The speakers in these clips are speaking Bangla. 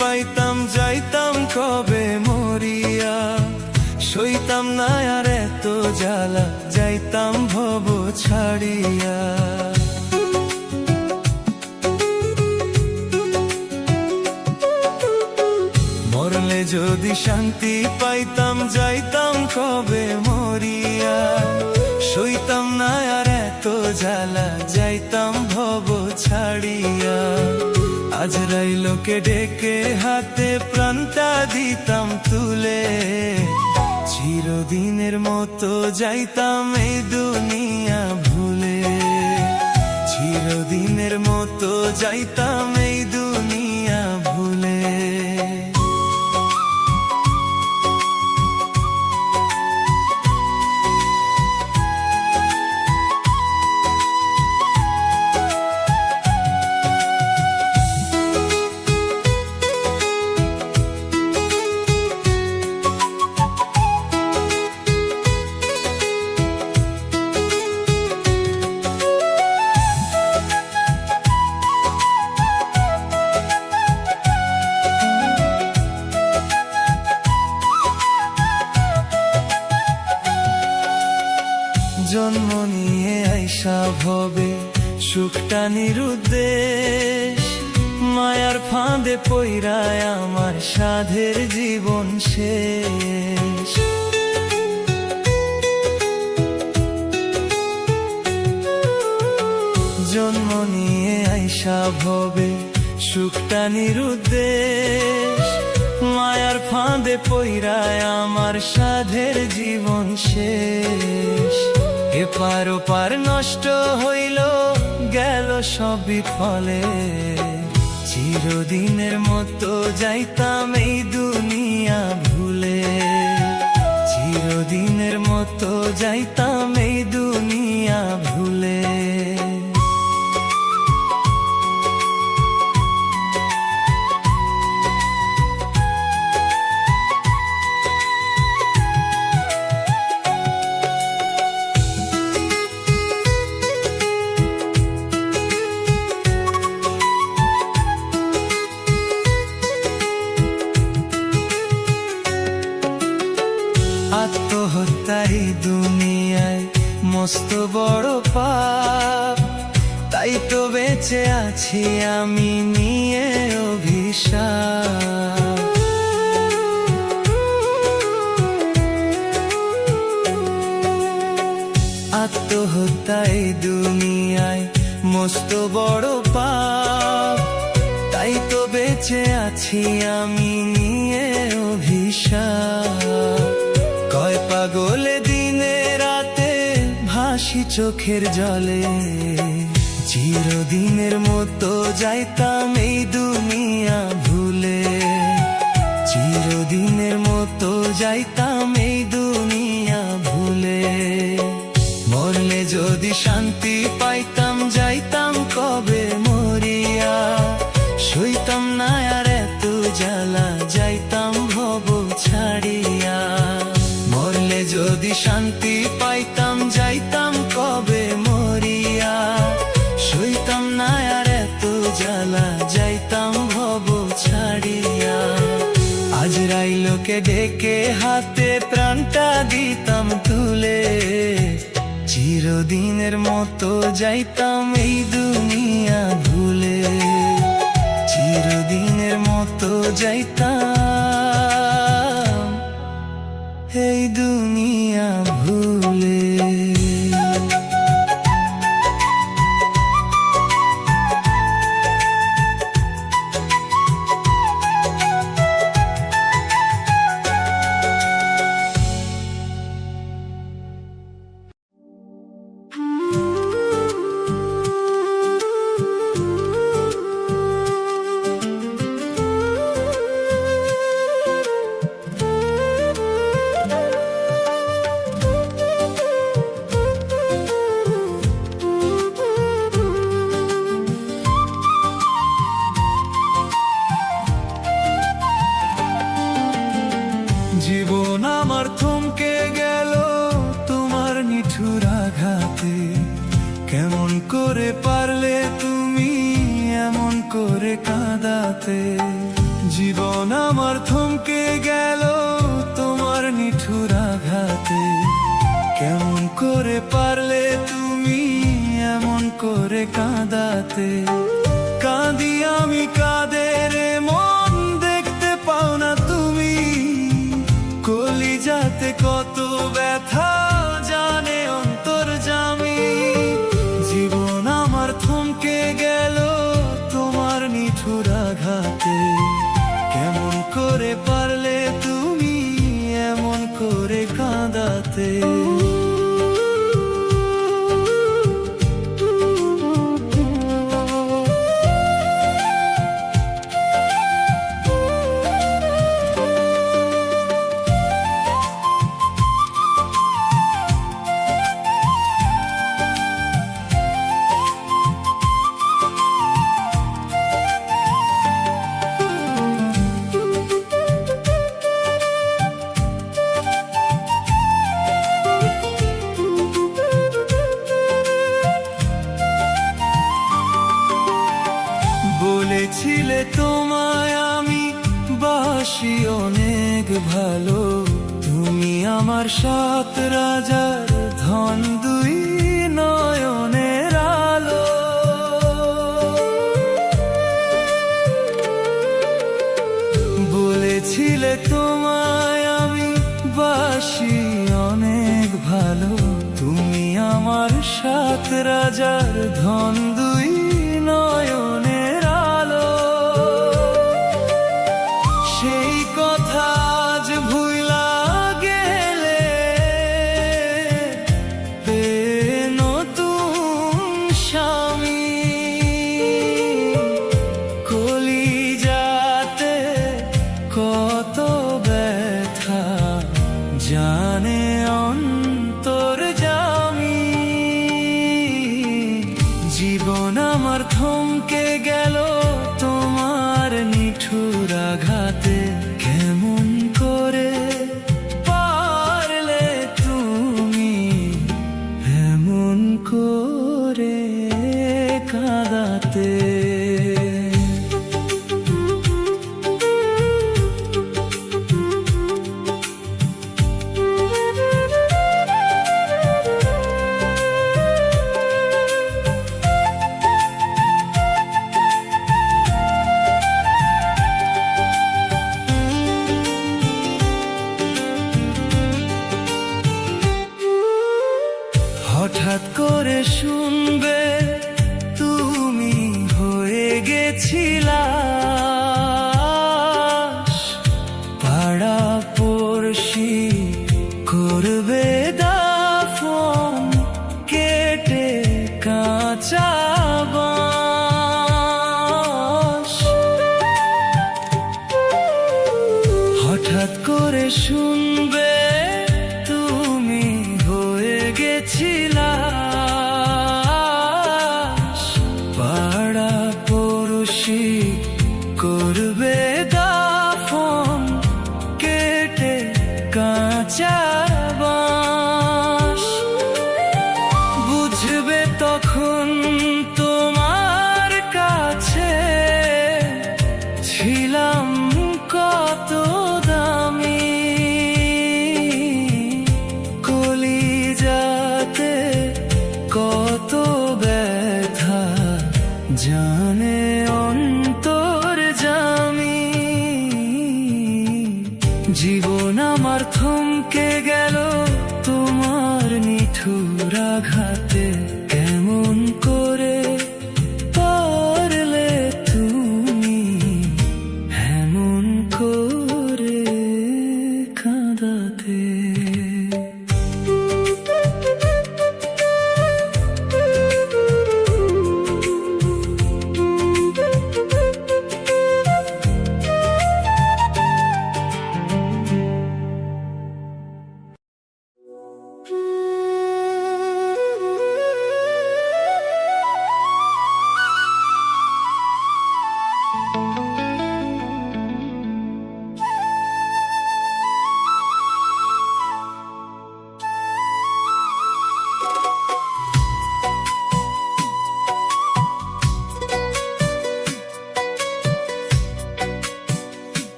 পাইতাম যাইতাম কবে মরিয়া, সইতাম না আর এত জ্বালা, যাইতাম ভব ছাড়িয়া। মরলে যদি শান্তি পাইতাম যাইতাম কবে মরিয়া, সইতাম না আর এত জ্বালা, যাইতাম ভব ছাড়িয়া। আজরাইলকে ডেকে হাতে প্রাণটা দিতাম তুলে, চিরদিনের মতো যাইতাম এই দুনিয়া ভুলে, চিরদিনের মতো যাইতাম এই দুনিয়া ভুলে। জন্ম নিয়ে আইসা ভবে সুখটা নিরুদ্দেশ, মায়ার ফাঁদে পইরায় আমার সাধের জীবন শেষ। জন্ম নিয়ে আইসা ভবে সুখটা নিরুদ্দেশ, মায়ার ফাঁদে পইরায় আমার সাধের জীবন শেষ। এপার ওপার নষ্ট হইল গেল সবই ফলে, চিরদিনের মতো যাইতাম এই দুনিয়া ভুলে, চিরদিনের মতো যাইতাম এই দুনিয়া ভুলে। আত্মহত্যাই দুনিয়ায় মস্ত বড় পাপ, তাই তো বেঁচে আছি আমি নিয়ে অভিশাপ। আত্মহত্যাই দুনিয়ায় মস্ত বড় পাপ, তাই তো বেঁচে আছি আমি নিয়ে অভিশাপ। কয় পাগলে দিনে রাতে ভাসি চোখের জলে, চিরদিনের মতো যাইতাম এই দুনিয়া ভুলে, চিরদিনের মতো যাইতাম এই দুনিয়া ভুলে। মরলে যদি শান্তি পাইতাম যাইতাম কবে মরিয়া, সইতাম না আর এত জ্বালা, যাইতাম ভব ছাড়িয়া। মরলে যদি শান্তি পাইতাম যাইতাম কবে মরিয়া, সইতাম না আর এত জ্বালা, যাইতাম ভব ছাড়িয়া। আজরাইলকে ডেকে হাতে প্রাণটা দিতাম তুলে, চিরদিনের মতো যাইতাম এই দুনিয়া ভুলে, চিরদিনের মতো যাইতাম এই দুনিয়া ভুলে। জীবন আমার থমকে গেল তোমার নিঠুর আঘাতে, কেমন করে পারলে তুমি এমন করে কাঁদাতে। জীবন আমার থমকে গেল তোমার নিঠুর আঘাতে। কেমন করে পারলে তুমি এমন করে কাঁদাতে? কাঁদি আমি কাঁদে রে মন, দেখতে পাও না তুমি? কলিজাতে কত ব্যথা জানে অন্তর্যামী। জীবন আমার থমকে গেল তোমার নিঠুর আঘাতে। কেমন করে পারলে তুমি এমন করে কাঁদাতে? বলেছিলে তোমায় আমি বাসি অনেক ভালো, তুমি আমার সাত রাজার ধন, দুই নয়নের আলো। বলেছিলে তোমায় আমি বাসি অনেক ভালো, তুমি আমার সাত রাজার ধন, দুই নয়নের আলো। সেই কথা আজ ভুইলা গেলে নতুন স্বামী। কলিজাতে কত ব্যথা জানে অন্তর্যামী। জীবন আমার থমকে গেল তোমার নিঠুর আঘাতে। কেমন করে পারলে তুমি এমন করে কাঁদাতে? হঠাৎ করে শুনবে তুমি হয়ে গেছিলা, পাড়া পড়শি করবে দাফন, কেটে কাঁচা বাঁশ। হঠাৎ করে শুনবে তুমি হয়ে গেছিলা, পাড়া পড়শি করবে দাফন, কেটে কাঁচা বাঁশ। বুঝবে তখন তোমার কাছে ছিলাম কত দামি। কলিজাতে কত ব্যথা জানে অন্তর্যামী। জীবন আমার থমকে গেল তোমার নিঠুর আঘাতে। কেমন করে পারলে তুমি এমন করে কাঁদাতে?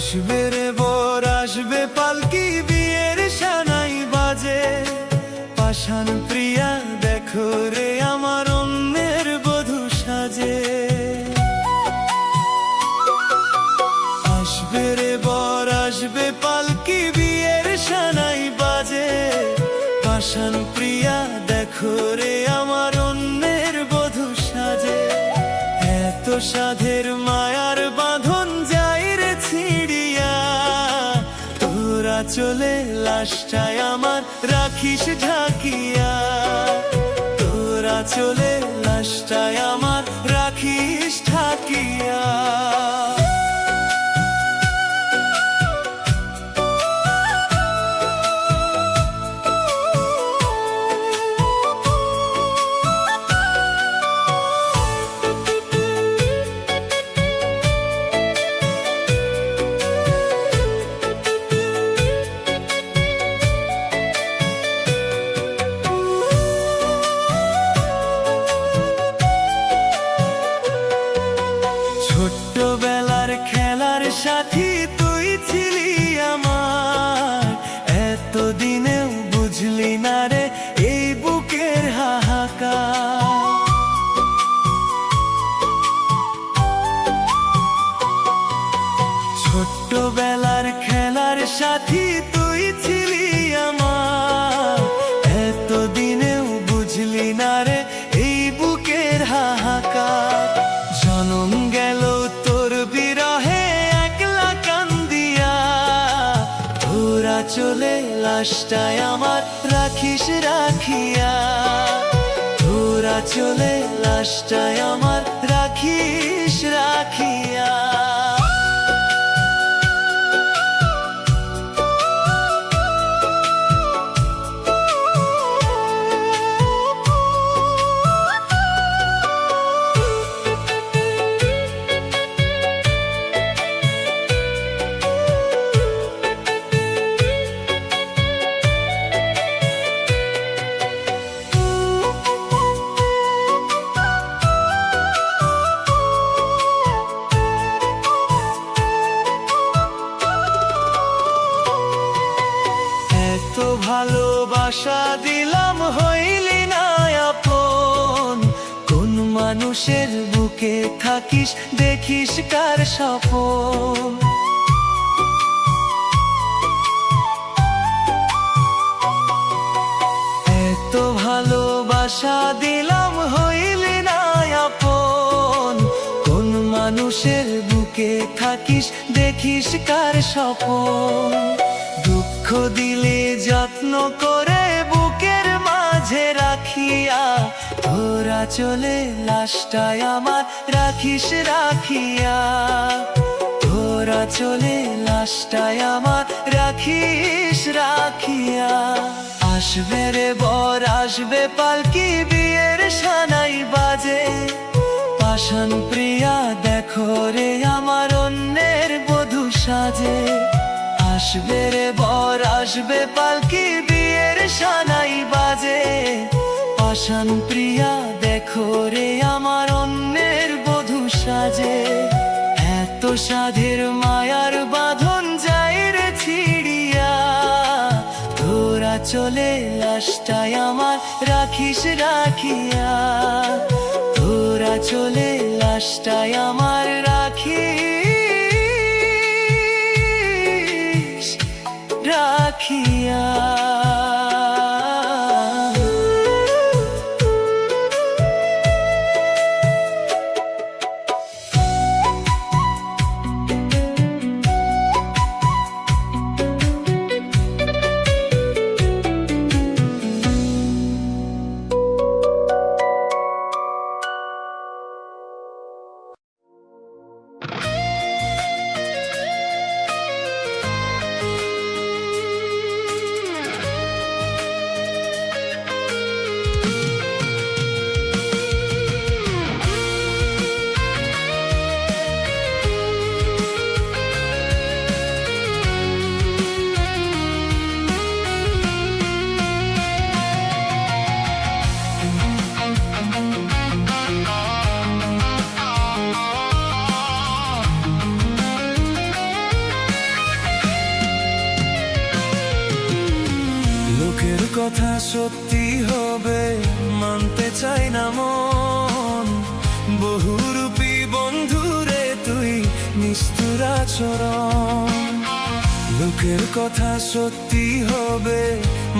আসবে রে বর আসবে পালকি বিয়ের সানাই বাজে, পাষাণ প্রিয়া দেখো রে আমার অন্যের বধূ সাজে। আসবে রে বর আসবে পালকি বিয়ের সানাই বাজে, পাষাণ প্রিয়া দেখো রে আমার অন্যের বধূ সাজে। এত সাধের মায়ার বাঁধন যাই রে ছিড়িয়া, তোরা চলে লাশটায় আমার রাখিস ঢাকিয়া, তোরা চলে লাশটায় আমার রাখিস ঢাকিয়া। ছোট্টবেলার খেলার সাথী তুই ছিলি আমার, এতদিনেও বুঝলি না রে এই বুকের হাহাকার। ছোট্টবেলার খেলার সাথী তুই ছিলি আমার, এতদিনেও বুঝলি না রে এই বুকের হাহাকার। জনম গেল তোর বিরহে একলা কান্দিয়া, তোরা চলে লাশটায় আমার রাখিস রাখিয়া, তোরা চলে লাশটায় আমার রাখিস রাখিয়া। এত ভালোবাসা দিলাম হইলি না আপন, কোন মানুষের বুকে থাকিস দেখিস কার স্বপন। এত ভালোবাসা দিলাম হইলি না আপন, কোন মানুষের বুকে থাকিস দেখিস কার স্বপন। দুঃখ দিলে যত্ন করে বুকের মাঝে রাখিয়া, তোরা চলে লাশটায় আমার রাখিস রাখিয়া, তোরা চলে লাশটায় আমার রাখিস রাখিয়া। আসবে রে বর আসবে পালকি বিয়ের সানাই বাজে, পাষাণ প্রিয়া দেখো রে আমার অন্যের বধূ সাজে। আসবে রে বর আসবে পালকি বিয়ের সানাই বাজে, পাষাণ প্রিয়া দেখো রে আমার অন্যের বধূ সাজে। এত সাধের মায়ার বাঁধন যাই রে ছিড়িয়া, তোরা চলে লাশটায় আমার রাখিস রাখিয়া, তোরা চলে লাশটায় আমার রাখিস রাখিয়া। কথা সত্যি হবে মানতে চাই না মন, বহুরূপী বন্ধুরে তুই নিষ্ঠুর আচরণ। লোকের কথা সত্যি হবে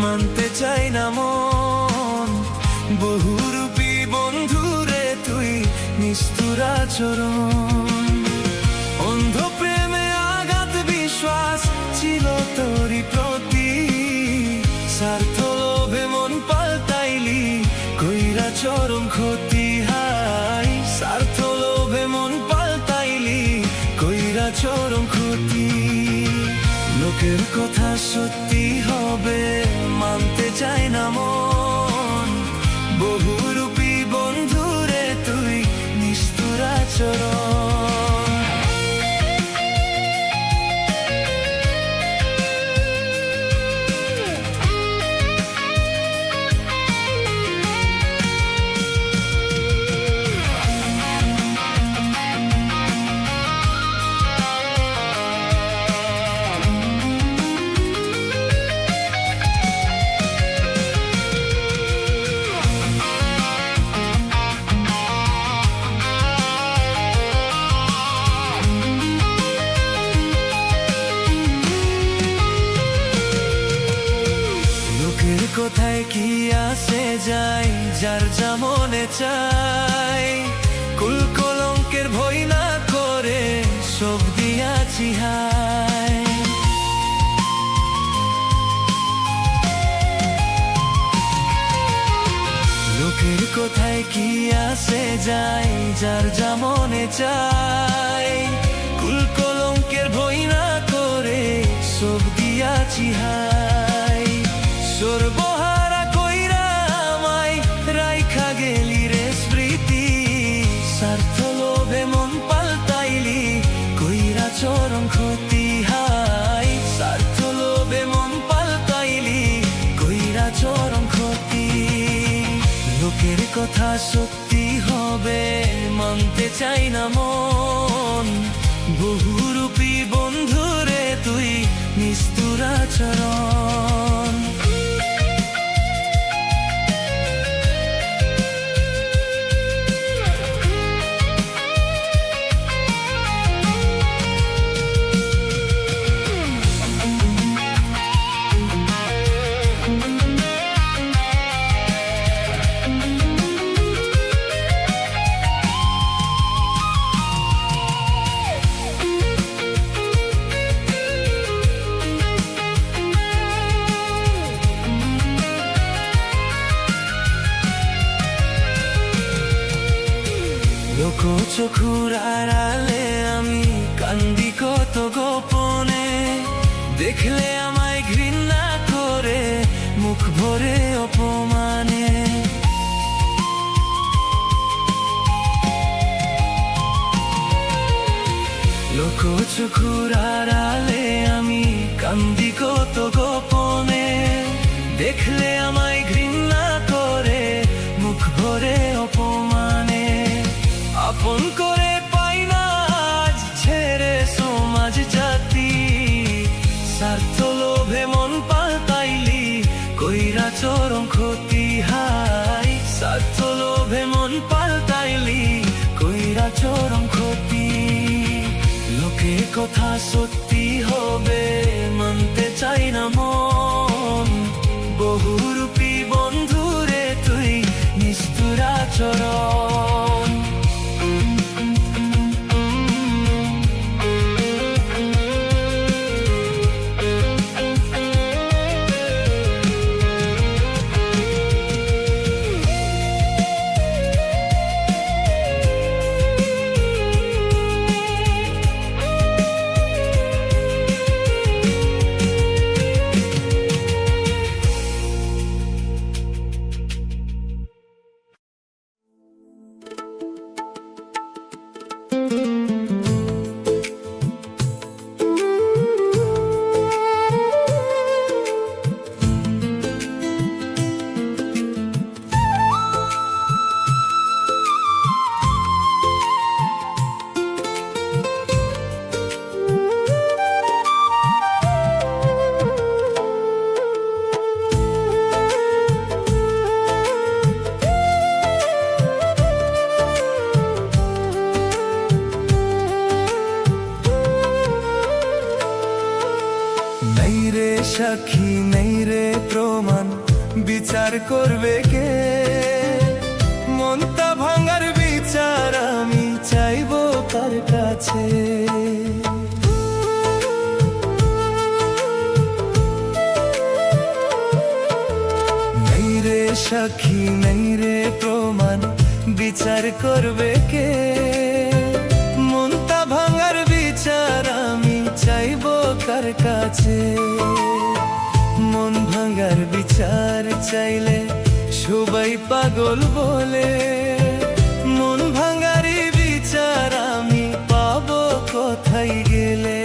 মানতে চাই না মন, বহুরূপী বন্ধুরে তুই নিষ্ঠুর আচরণ। অন্ধ প্রেমে আঘাত বিশ্বাস ছিল তোরই প্রতি, স্বার্থ লোভে মন পাল্টাইলি কইরা চরম ক্ষতি। হাই স্বার্থ লোভে মন পাল্টাইলি কইরা চরম ক্ষতি। লোকের কথা সত্যি হবে মানতে চাই না মন, বহুরূপী বন্ধুরে তুই নিষ্ঠুর আচরণ। কোথায় কি আসে যায় যার যা মনে চাই, কুল কলঙ্কের ভয় না করে সব দিয়াছি হাই। লোকের কোথায় কি আসে যায় যার যা মনে চাই, কুল কলঙ্কের ভয় না করে সব দিয়াছি হাই। সর্বহারা কইরা আমায় রাইখা গেলি রে স্মৃতি, স্বার্থ লোভে মন পাল্টাইলি কইরা চরম ক্ষতি। হাই স্বার্থ লোভে মন পাল্টাইলি কইরা চরম ক্ষতি। লোকের কথা সত্যি হবে মানতে চাই না মন, বহুরূপী বন্ধুরে তুই নিষ্ঠুর আচরণ। চোখুর আড়ালে আমি কান্দি কত গোপনে, দেখলে আমায় ঘৃণা করে মুখ ভরে অপমানে। লোক চোখুর আড়ালে আমি কান্দি কত গোপনে, দেখলে আমায় ঘৃণা করে মুখ ভরে অপমানে। আপন করে পাই না আজ ছেড়ে সমাজ জাতি, স্বার্থ লোভে মন পাল্টাইলি কইরা চরম ক্ষতি। হাই স্বার্থ লোভে মন পাল্টাইলি কইরা চরম ক্ষতি। লোকের কথা সত্যি হবে মানতে চাই না মন, বহুরূপী বন্ধুরে তুই নিষ্ঠুর আচরণ। সাক্ষী নেই রে প্রমাণ, বিচার করবে কে? মনটা ভাঙার বিচার আমি চাইবো কার কাছে? নেই রে সাক্ষী নেই রে প্রমাণ, বিচার করবে কে? মনটা ভাঙার বিচার আমি চাইবো কার কাছে? মন ভাঙার বিচার চাইলে সবাই পাগল বলে, মন ভাঙারি বিচার আমি পাবো কোথায় গেলে?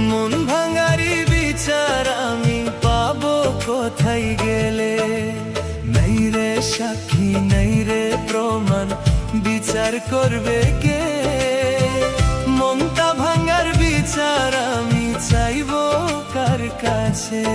মন ভাঙারি বিচার আমি পাবো কোথায় গেলে? নাই রে সাক্ষী নাই রে প্রমাণ, বিচার করবে কে? মনটা ভাঙার বিচার আমি চাইবো কার কাছে?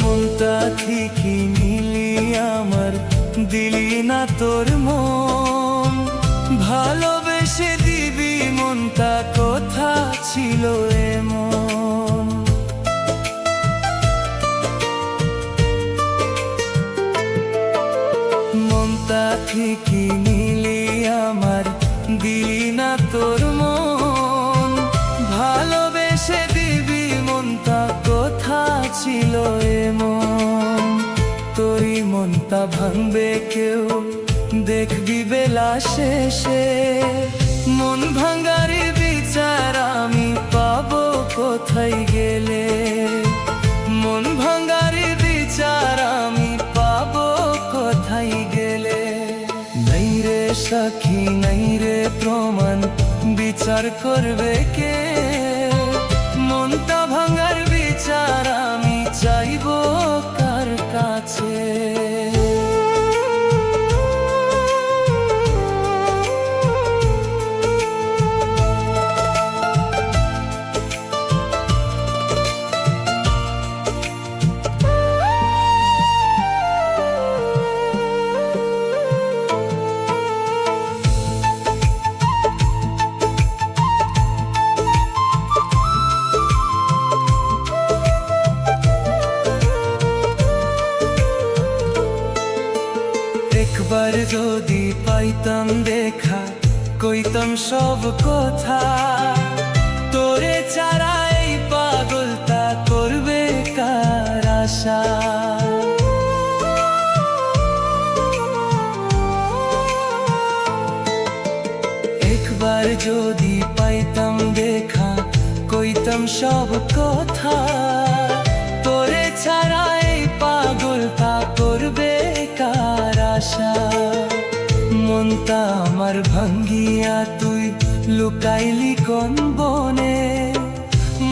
মনটা ঠিকই নিলি আমার, দিলি না তোর মন। ভালোবেসে দিবি মনটা, কথা ছিল এমন। মনটা ঠিকই নিলি আমার, দিলি না তোর মন। ভালোবেসে দিবি মনটা, কথা ছিল এমন। তোরই মনটা ভাঙবে কেউ, দেখবি বেলা শেষে। মন ভাঙারি বিচার আমি পাবো কোথায় গেলে? মন ভাঙারি বিচার আমি পাবো কোথায় গেলে? নাই রে সাক্ষী নাই রে প্রমাণ, বিচার করবে কে? মনটা ভাঙার বিচার আমি চাইবো কার কাছে? একবার যদি পাইতাম দেখা, কইতাম সব কথা। তোরে ছাড়া এই পাগলটা করবে কার আশা? একবার যদি পাইতাম দেখা, কইতাম সব কথা। তোরে ছাড়া এই পাগলটা করবে কার আশা? মনটা আমার ভাঙ্গিয়া তুই লুকাইলি কোন বনে?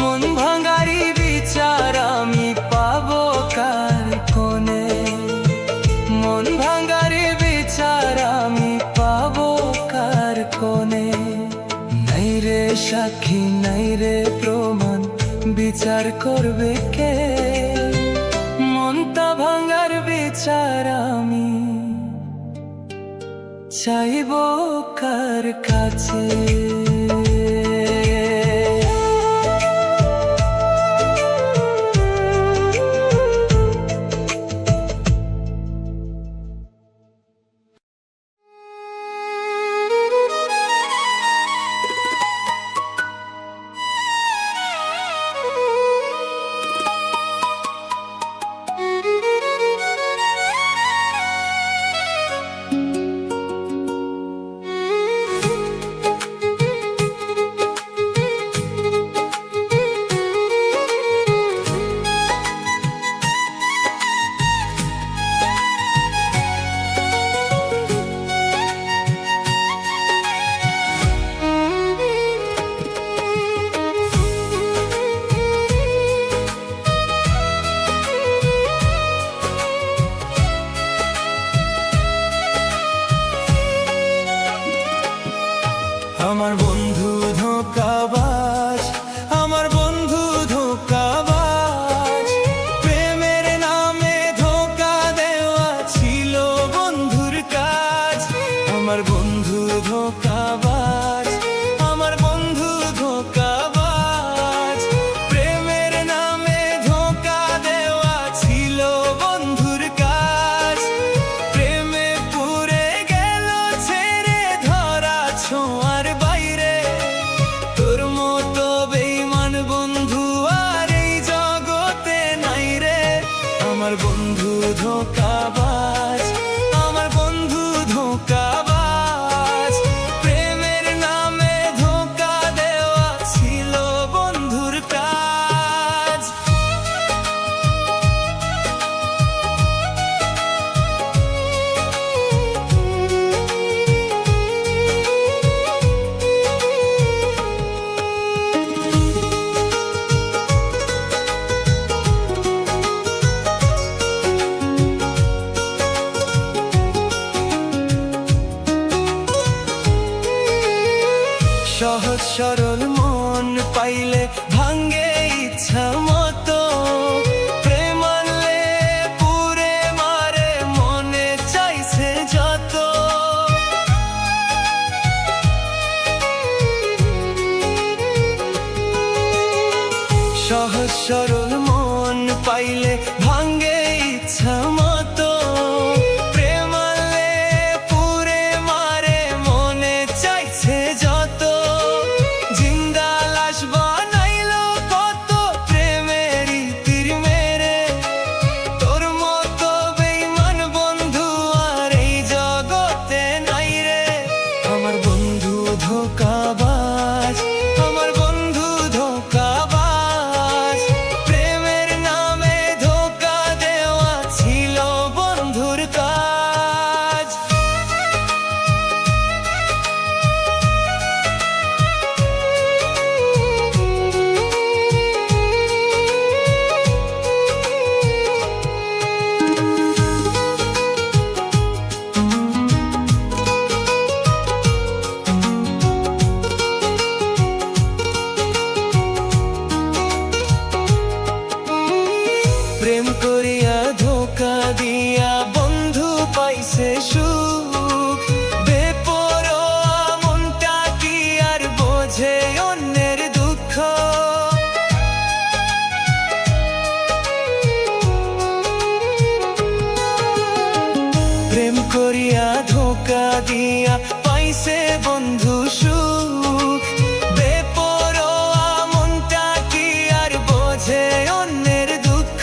মন ভাঙারি বিচার আমি পাবো কার কোনে? মন ভাঙারি বিচার আমি পাবো কার কোনে? নাই রে সাক্ষী নাই রে প্রমাণ, বিচার করবে কে? মনটা ভাঙার বিচার আমি চাইবো কার কাছে? আমার বন্ধু ধোঁকাবাজ, আমার বন্ধু ধোঁকাবাজ, প্রেমের নামে ধোঁকা দেওয়া ছিল বন্ধুর কাজ। আমার বন্ধু ধোঁকাবাজ, আমার বন্ধু ধোঁকাবাজ, প্রেমের নামে ধোঁকা দেওয়া ছিল বন্ধুর কাজ। প্রেমে পুরে গেল ছেড়ে ধরা ছোঁয়ার বাইরে, তোর মতো বেঈমান বন্ধু আর এই জগতে নাই রে। আমার বন্ধু ধোঁকাবাজ, আমার বন্ধু ধোঁকাবাজ, প্রেমের নামে ধোঁকা দেওয়া ছিল বন্ধুর কাজ। সহজ সরল মন পাইলে ভাঙ্গে ইচ্ছা মতো, প্রেম আনলে পুরে মারে মনে চাইছে যত। সহজ সরল মন পাইলে ভাঙ্গে ইচ্ছা মতো, প্রেম আনলে পুরে মারে মনে চাইছে যত। জিন্দা লাশ বানাইলো কত প্রেমেরই তীর মেরে, তোর মতো বেঈমান বন্ধু আর এই জগতে নাই রে। আমার বন্ধু ধোঁকাবাজ, আমার বন্ধু ধোঁকাবাজ, প্রেমের নামে ধোঁকা দেওয়া ছিল বন্ধুর কাজ। প্রেম করিয়া ধোঁকা দিয়া বন্ধু পাইছে সুখ, বেপরোয়া মনটা কি আর বোঝে অন্যের দুঃখ। প্রেম করিয়া ধোঁকা দিয়া পাইছে বন্ধু সুখ, বেপরোয়া মনটা কি আর বোঝে অন্যের দুঃখ।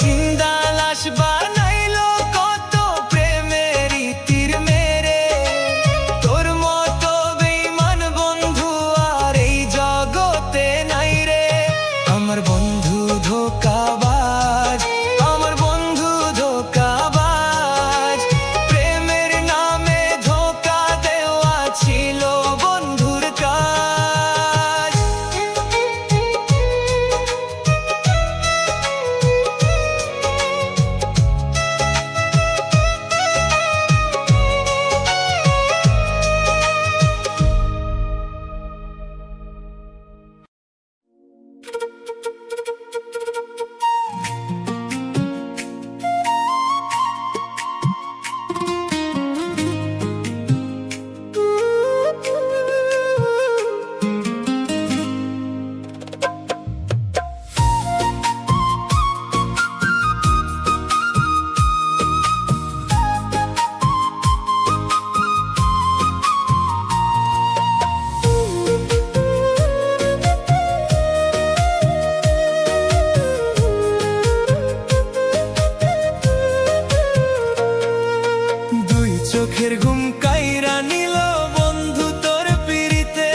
জিন্দা লাশ বানাইলো কত প্রেমেরই তীর মেরে, তোর মতো বেঈমান বন্ধু আর এই জগতে নাই রে। আমার বন্ধু ধোঁকাবাজ, আমার বন্ধু ধোঁকাবাজ, প্রেমের নামে ধোঁকা দেওয়া ছিল বন্ধুর কাজ। চোখের ঘুম কাইরা নিল বন্ধু তোর পিড়িতে,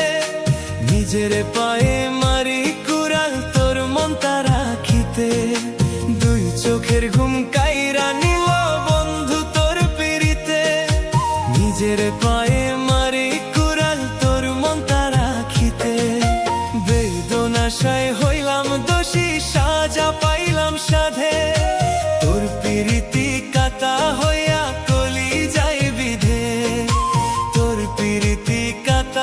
নিজের পায়ে মারি কুড়াল তোর মনটা রাখিতে। দুই চোখের ঘুম কাইরা নিল বন্ধু তোর পিড়িতে, নিজের পায়ে মারি কুড়াল তোর মনটা রাখিতে। বেদনাশায় হইলাম দোষী, সাজা পাইলাম সাধে, তোর পিড়িতি কাতা হইয়া কলি যাই বিধে, তোর পিড়িতি কাতা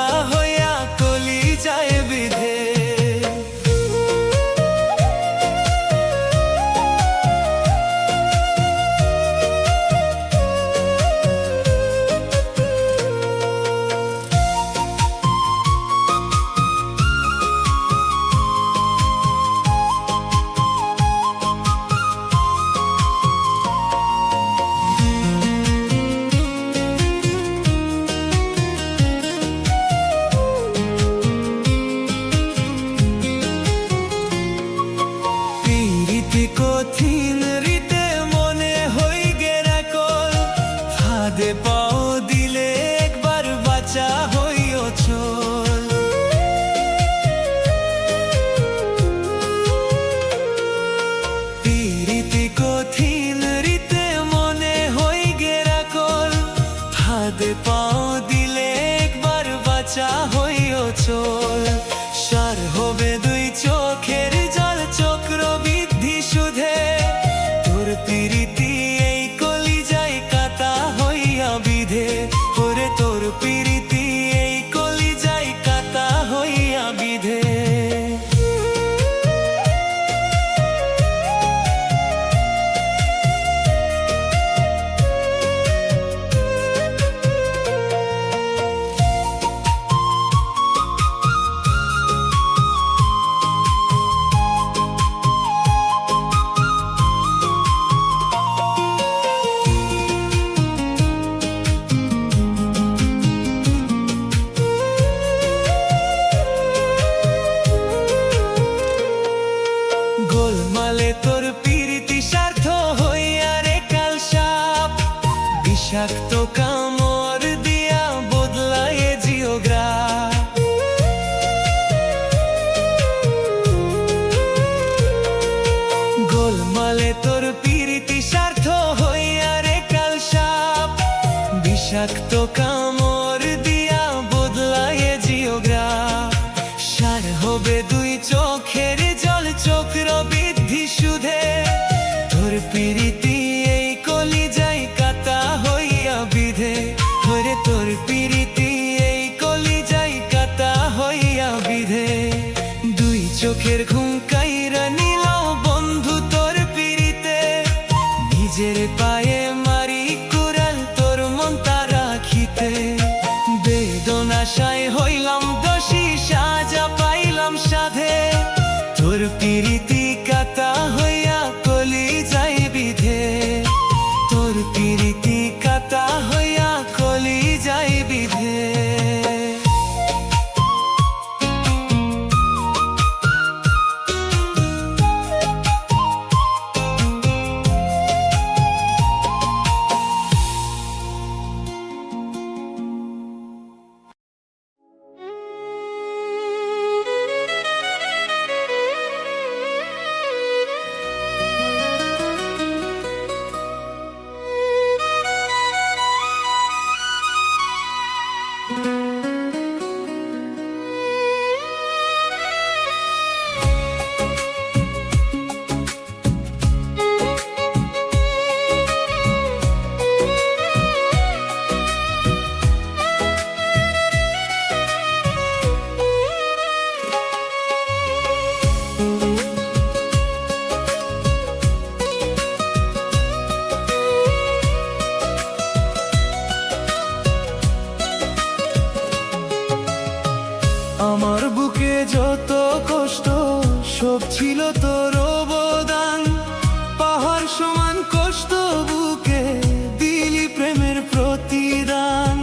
বাঁচা হইও চোর। সার হবে দুই চোখের জল চক্রবৃদ্ধি সুধে, তোর পিরিতি এই কলিজায় কাটা হইয়া বিধে। ওরে তোর পিরিতি এই কলিজায় কাটা হইয়া বিধে। গোলমালে তোর পিরিতি স্বার্থ হইয়া রে কাল সাপ, বিষাক্ত কামড় দিয়া বদলায় জিওগ্রাফ। গোলমালে তোর পিরিতি স্বার্থ হইয়া রে কাল সাপ, বিষাক্ত কামড় দিয়া বদলায় জিওগ্রাফ। সার হবে দুই চোখের জল চক্রবৃদ্ধি সুধে, তোর পিরিতি এই কলিজায় কাটা হইয়া বিধে। ওরে তোর পিরিতি এই কলিজায় কাটা হইয়া বিধে। দুই চোখের ঘুম কাইরা নিল বন্ধু তোর পিরিতে, নিজের পায়ে মারি কুড়াল তোর মন তা রাখিতে। বেদনাশায় হইলাম দোষী সাজা পাইলাম সাধে, তোর পিরিতি কাটা হইয়া কলিজায় বিধে। তোর পিরিতি কাটা হইয়া কলিজায় বিধে। আমার বুকে যত কষ্ট সব ছিল তোর অবদান, পাহাড় সমান কষ্ট বুকে দিলি প্রেমের প্রতিদান।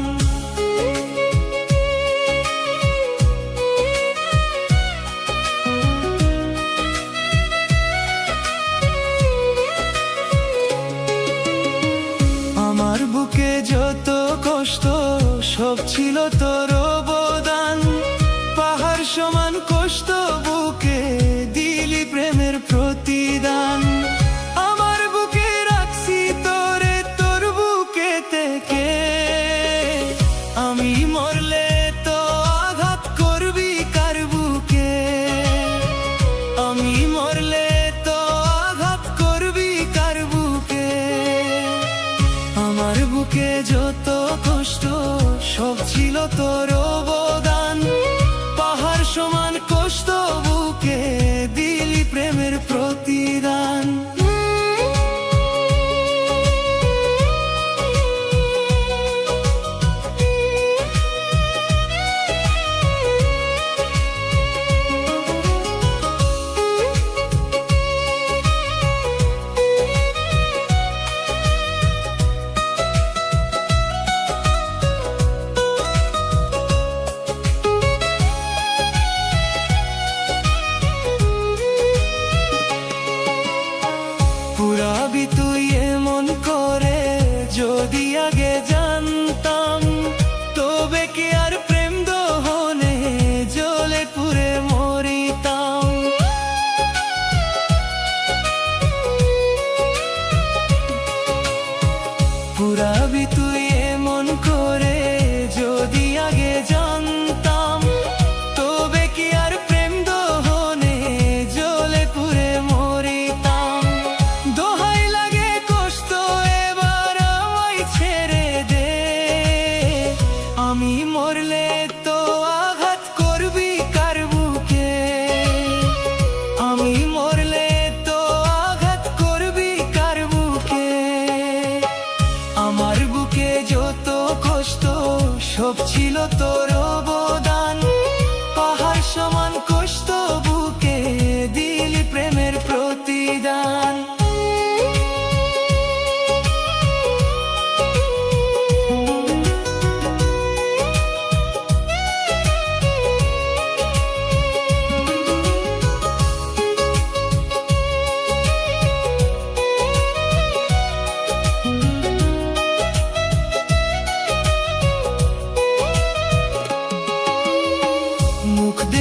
আমার বুকে যত কষ্ট সব ছিল তোর অবদান, পাহাড় সমান কষ্ট বুকে দিলি প্রেমের প্রতিদান। আমার বুকে রাখছি তোরে তোর বুকে থেকে, আমি মরলে তো আঘাত করবি কার বুকে। আমি মরলে তো আঘাত করবি কার বুকে। আমার বুকে যত কষ্ট সব ছিল তোর অবদান, পাহাড় সমান কষ্ট বুকে দিলি প্রেমের প্রতিদান।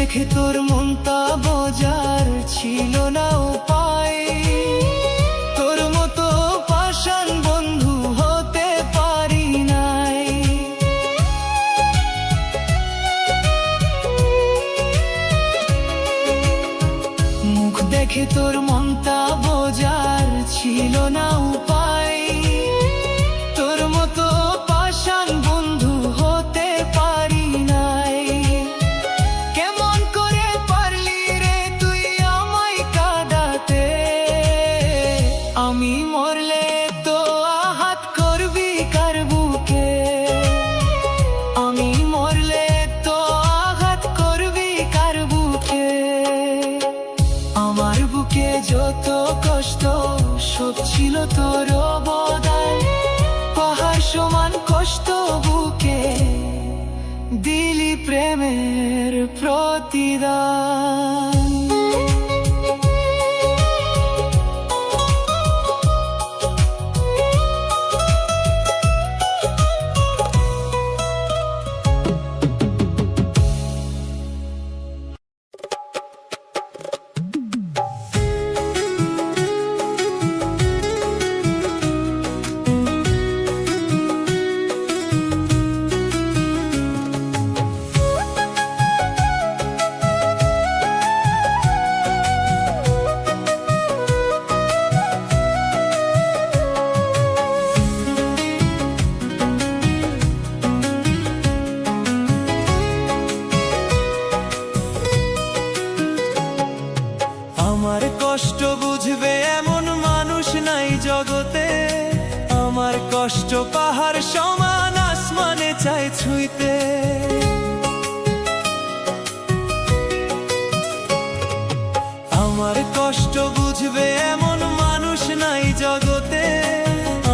দেখে তোর মনটা বোঝার ছিল না উপায়, তোর মতো পাষাণ বন্ধু হতে পারি নাই। মুখ দেখে তোর মনটা বোঝার ছিল না উপায়, তোর মতো পাষাণ বন্ধু হতে পারি নাই। কেমন করে পারলি রে তুই আমায় কাঁদাতে, আমি মরলে তো আঘাত করবি কার বুকে, আমি মরলে তো আঘাত করবি কার বুকে। আমার বুকে যত কষ্ট সব ছিল তোর অবদান, পাহাড় সমান কষ্ট বুকে দিলি প্রেমের প্রতিদান। আমার কষ্ট বুঝবে এমন মানুষ নাই জগতে, আমার কষ্ট পাহাড় সমান আসমানে চাই ছুঁইতে। আমার কষ্ট বুঝবে এমন মানুষ নাই জগতে,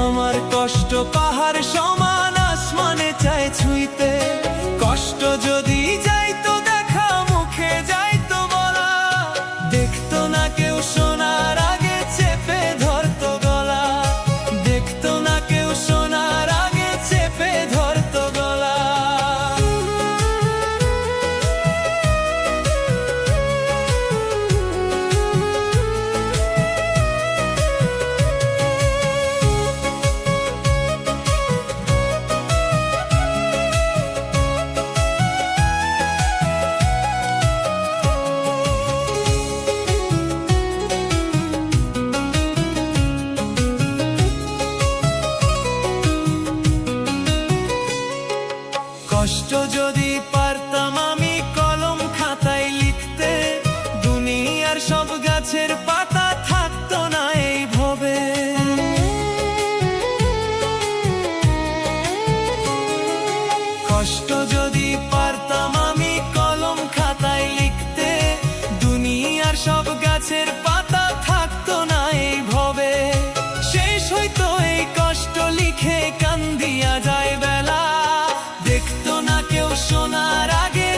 আমার কষ্ট পাহাড় সমান আসমানে চাই ছুঁইতে। কষ্ট যদি যাইতো দেখা মুখে যাইতো বলা, দেখতো না কেউ শোনার আগে চেপে ধরতো গলা, দেখতো না কেউ শোনার আগে চেপে ধরতো গলা। কষ্ট যদি পারতাম আমি কলম খাতায় লিখতে, দুনিয়ার সব গাছের পাতা থাকতো না এই ভবে। কষ্ট যদি পারতাম আমি কলম খাতায় লিখতে, দুনিয়ার সব গাছের পাতা থাকতো না এই ভবে। শেষ হইতো এই কষ্ট লিখে কান্দিয়া যায় বেলা, দেখতো না কেউ শোনার আগে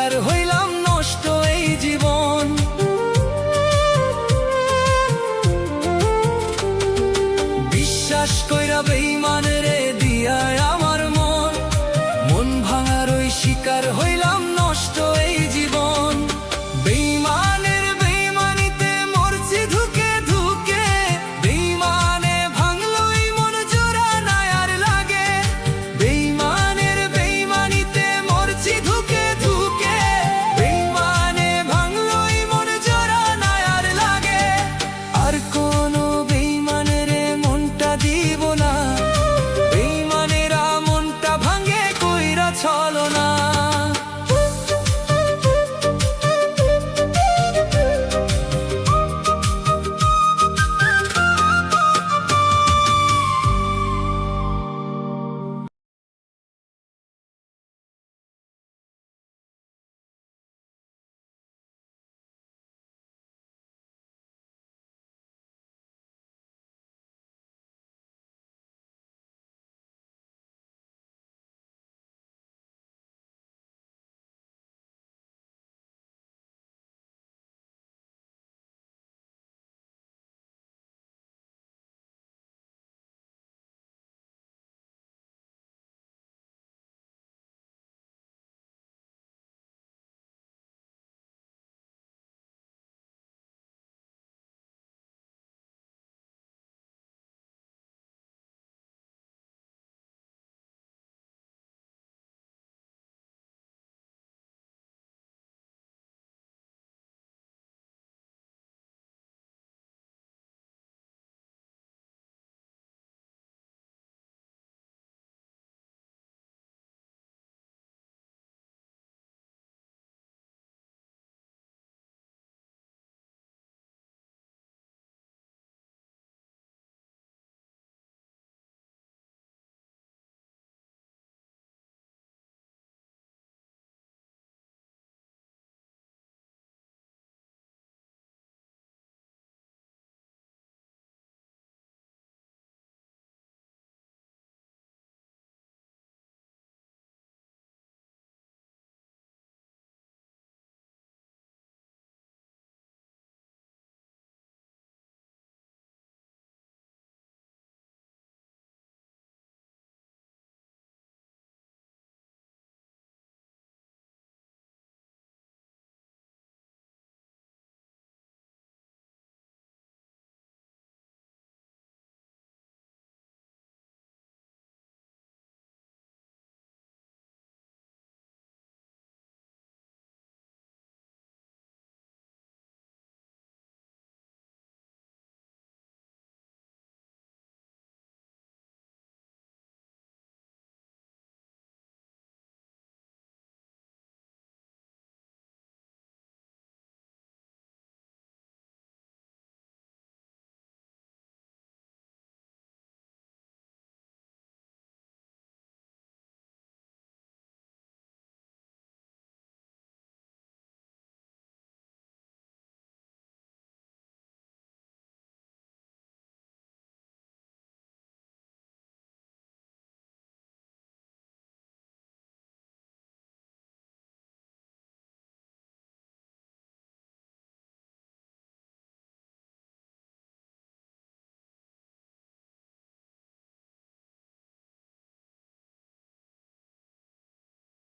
আর হই